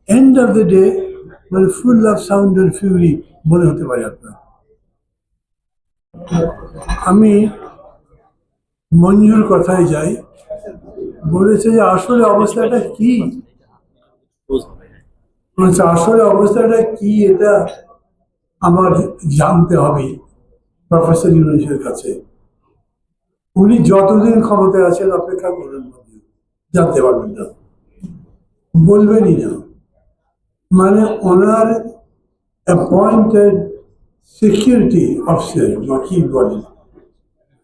End of the day মানে full of sound and Fury মনে হতে পারে আপনার। আমি মঞ্জুর কথায় যাই, বলেছে যে আসলে অবস্থাটা কি, বলেছে আসলে অবস্থাটা কি এটা আমার জানতে হবে প্রফেসর ইউনূসের কাছে। উনি যতদিন ক্ষমতায় আছেন অপেক্ষা করবেন, জানতে পারবেন না, বলবেনই না। মানে ওনার অ্যাপয়েন্টেড সিকিউরিটি অফিসার বা কি বলেন,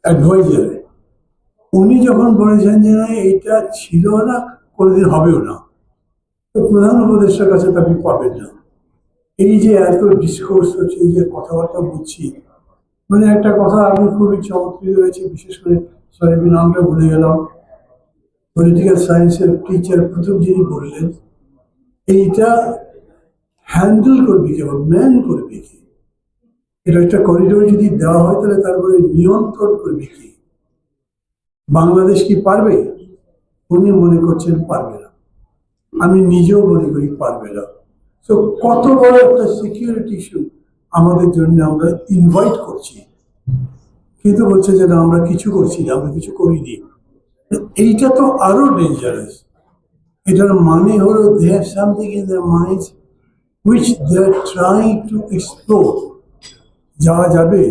অ্যাডভাইজার, উনি যখন বলেছেন যে না এইটা ছিল না, কোনোদিন হবেও না, তো প্রধান উপদেষ্টার কাছে তা আপনি পাবেন না। এই যে এত ডিসকোর্স হচ্ছে, এই যে কথাবার্তা বলছি, মানে একটা কথা আমি খুবই চমৎকৃত হয়েছে, বিশেষ করে সরি নামটা ভুলে গেলাম, পলিটিক্যাল সায়েন্সের টিচার প্রথম যিনি বললেন, এইটা হ্যান্ডেল করবে কে বা ম্যান করবে কি, এটা একটা করিডোর যদি দেওয়া হয় তাহলে তারপরে নিয়ন্ত্রণ করবে কি, বাংলাদেশ কি পারবে? উনি মনে করছেন পারবে না, আমি নিজেও মনে করি পারবে না। তো কত বড় একটা সিকিউরিটি ইস্যু আমাদের জন্য আমরা ইনভাইট করছি, কিন্তু বলছে যে না আমরা কিছু করছি না, আমরা কিছু করিনি। এইটা তো আরো ডেঞ্জারাস। এটার মানে হলো they have something in their minds which they are trying to explore. যাওয়া যাবে,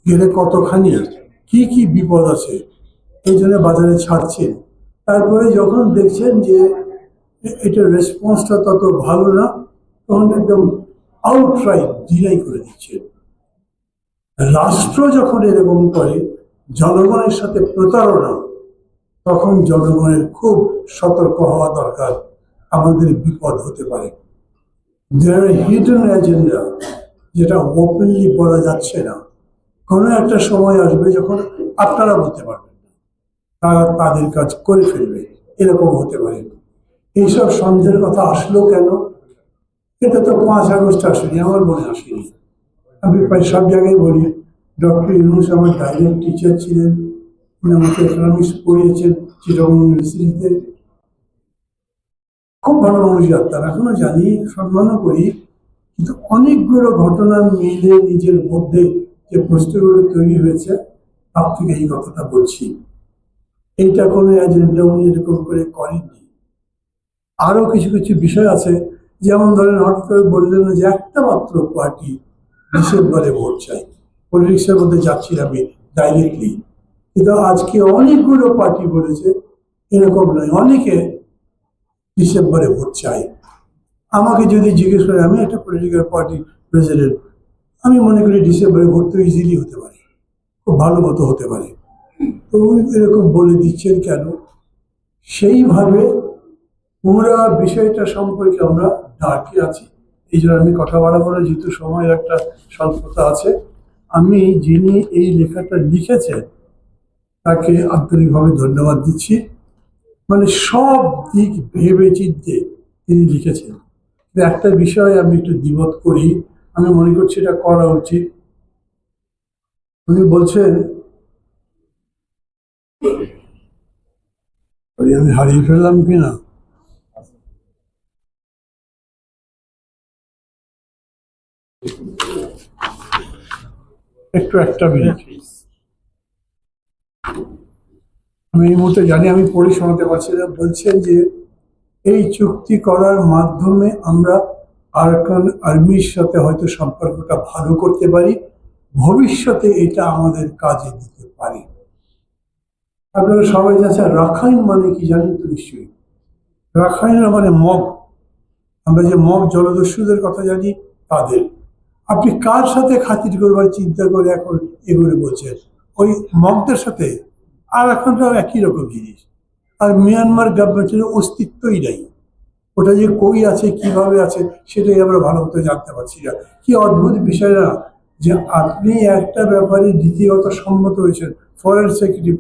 গেলে কতখানি, কি কি বিপদ আছে, এই জন্য বাজারে ছাড়ছেন। তারপরে যখন দেখছেন যে এটার রেসপন্সটা তত ভালো না, তখন একদম আউটরাইট ডিনাই করে দিচ্ছেন। রাষ্ট্র যখন এরকম করে জনগণের সাথে প্রতারণা, তখন জনগণের খুব সতর্ক হওয়া দরকার, আমাদের বিপদ হতে পারে। দেয়ার হিডেন এজেন্ডা, যেটা ওপেনলি বলা যাচ্ছে না, কোনো একটা সময় আসবে যখন আপনারা বলতে পারবেন না, তারা তাদের কাজ করে ফেলবে, এরকম হতে পারে। এইসব সন্দেহের কথা আসলো কেন? এটা তো 5 আগস্ট আসেনি, আমার মনে আসেনি। আমি প্রায় সব জায়গায় বলি, ডক্টর ইউনূস আমার ডাইরেক্ট টিচার ছিলেন, উনি আমাকে ইকোনমিক্স পড়িয়েছেন চিটাগং ইউনিভার্সিটিতে, খুব ভালো মানুষ ডাক্তার, এখনো জানি, সম্মানও করি। কিন্তু অনেকগুলো ঘটনা মিলে নিজের মধ্যে যে প্রশ্নগুলো তৈরি হয়েছে, তার থেকে এই কথাটা বলছি। এইটা কোনো এজেন্ডা উনি এরকম করে করেননি। আরো কিছু কিছু বিষয় আছে, যেমন ধরেন হঠাৎ করে বললেন যে একটা মাত্র পার্টি ডিসেম্বরে ভোট চাই, পলিটিক্সের মধ্যে যাচ্ছি আমি ডাইরেক্টলি, কিন্তু আজকে অনেকগুলো পার্টি বলেছে এরকম নয়, অনেকে ডিসেম্বরে ভোট চাই। আমাকে যদি জিজ্ঞেস করে, আমি একটা পলিটিক্যাল পার্টি প্রেসিডেন্ট, আমি মনে করি ডিসেম্বরে ভোট তো ইজিলি হতে পারে, খুব ভালো মতো হতে পারে। তো এরকম বলে দিচ্ছেন কেন? সেইভাবে পুরা বিষয়টা সম্পর্কে আমরা ডার্কে আছি। এই জন্য আমি কথা বাড়াবো না, যেহেতু সময়ের একটা স্বল্পতা আছে। আমি যিনি এই লেখাটা লিখেছেন তাকে আন্তরিকভাবে ধন্যবাদ দিচ্ছি। মানে সব দিক ভেবে চিন্তে তিনি লিখেছেন। একটা বিষয় আমি একটু দ্বিমত করি, আমি মনে করছি এটা করা উচিত। উনি বলছেন, আমি হারিয়ে ফেললাম কিনা, একটু একটা মিনিট, আমি এই মুহূর্তে জানি আমি পড়ে শোনাতে পারছি না। বলছেন যে এই চুক্তি করার মাধ্যমে আমরা আরাকান আর্মির সাথে হয়তো সম্পর্কটা ভালো করতে পারি, ভবিষ্যতে এটা আমাদের কাজে দিতে পারে। আপনারা সবাই জানেন রাখাইন মানে কি জানেন তো নিশ্চয়ই। রাখাইনরা মানে মগ, আমরা যে মগ জলদস্যুদের কথা জানি তাদের। আপনি কার সাথে খাতির করবার চিন্তা করে এখন এগুলো বলছেন? ওই মগদের সাথে। আর এখনটাও একই রকম জিনিস। আর মিয়ানমার গভর্নমেন্টের অস্তিত্বই নাই, ওটা যে কই আছে কিভাবে আছে সেটাই আমরা ভালো মতো জানতে পারছি না। কি অদ্ভুত বিষয় না, যে আপনি একটা ব্যাপারে দ্বিতীয়ত সম্মত হয়েছেন, ফরেন সেক্রেটারি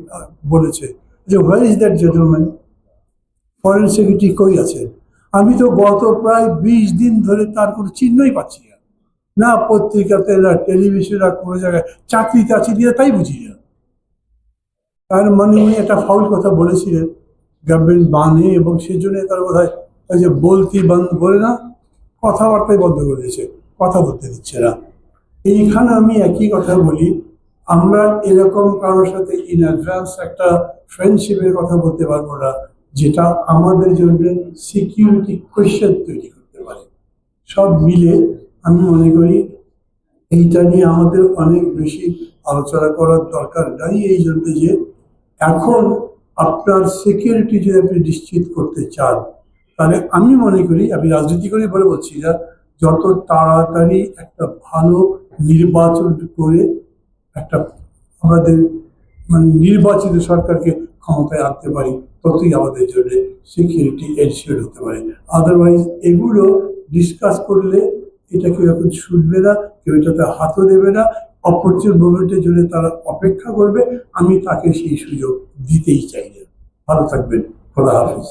বলেছে যে where is that gentleman, foreign secretary কই আছেন? আমি তো গত প্রায় 20 দিন ধরে তার কোনো চিহ্নই পাচ্ছি না, না পত্রিকাতে না টেলিভিশনে না কোনো জায়গায়, চাকরিতে আছে কিনা তাই বুঝি না। তার মানে উনি একটা ফাউল কথা বলেছিলেন, গভর্নমেন্ট বানে, এবং সেই জন্য তার বোধ হয় ওই যে বলতে বন্ধ বলে না, কথাবার্তাই বন্ধ করে দিয়েছে, কথা বলতে দিচ্ছে না। এইখানে আমি একই কথা বলি, আমরা এরকম কারোর সাথে ইন অ্যাডভান্স একটা ফ্রেন্ডশিপের কথা বলতে পারবো না, যেটা আমাদের জন্য সিকিউরিটি কোয়েশ্চেন তৈরি করতে পারে। সব মিলে আমি মনে করি এইটা নিয়ে আমাদের অনেক বেশি আলোচনা করার দরকার নাই, এই জন্য যে এখন আপনার সিকিউরিটি যদি আপনি নিশ্চিত করতে চান, তাহলে আমি মনে করি, আমি রাজনীতি করি বলে বলছি না, যত তাড়াতাড়ি একটা ভালো নির্বাচন করে একটা আমাদের মানে নির্বাচিত সরকারকে ক্ষমতায় আনতে পারি, ততই আমাদের জন্য সিকিউরিটি এনশিওর হতে পারে। আদারওয়াইজ এগুলো ডিসকাস করলে এটা কেউ এখন শুনবে না, কেউ এটাতে হাতও দেবে না, অপরচুন মোমেন্টের জন্য তারা অপেক্ষা করবে। আমি তাকে সেই সুযোগ দিতেই চাই না। ভালো থাকবেন, খোদা হাফিজ।